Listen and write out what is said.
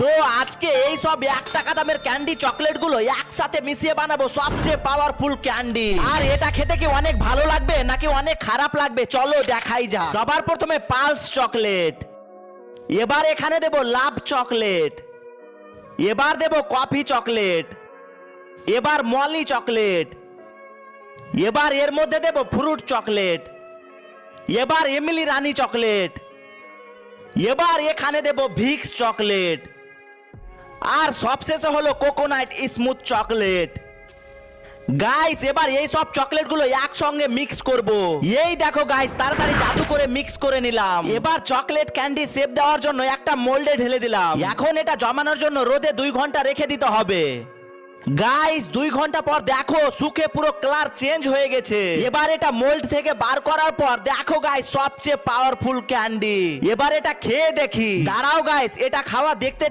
তো আজকে এই সব 1 টাকা দামের ক্যান্ডি চকলেট গুলো একসাথে মিশিয়ে বানাবো সবচেয়ে পাওয়ারফুল ক্যান্ডি। আর এটা খেতে কি অনেক ভালো লাগবে নাকি অনেক খারাপ লাগবে চলো দেখাই যা। সবার প্রথমে পালস চকলেট, এবার এখানে দেব লাভ চকলেট, এবার দেব কফি চকলেট, এবার মলি চকলেট, এবার এর মধ্যে দেব ফ্রুট চকলেট, এবার এমিলি রানী চকলেট, এবার এখানে দেব ভিক্স চকলেট, আর সবশেষে হলো কোকোনাট স্মুথ চকলেট। গাইস এবার এই সব চকলেট গুলো একসঙ্গে মিক্স করব। এই দেখো গাইস তাড়াতাড়ি জাদু করে মিক্স করে নিলাম। এবার চকলেট ক্যান্ডি শেপ দেওয়ার জন্য একটা মোল্ডে ঢেলে দিলাম। এখন এটা জমানোর জন্য রোদে 2 ঘন্টা রেখে দিতে হবে। গাইস 2 ঘন্টা পর দেখো শুকে পুরো কালার চেঞ্জ হয়ে গেছে। এবার এটা মোল্ড থেকে বার করার পর দেখো গাইস সবচেয়ে পাওয়ারফুল ক্যান্ডি। এবার এটা খেয়ে দেখি। দাঁড়াও গাইস এটা খাওয়া দেখতে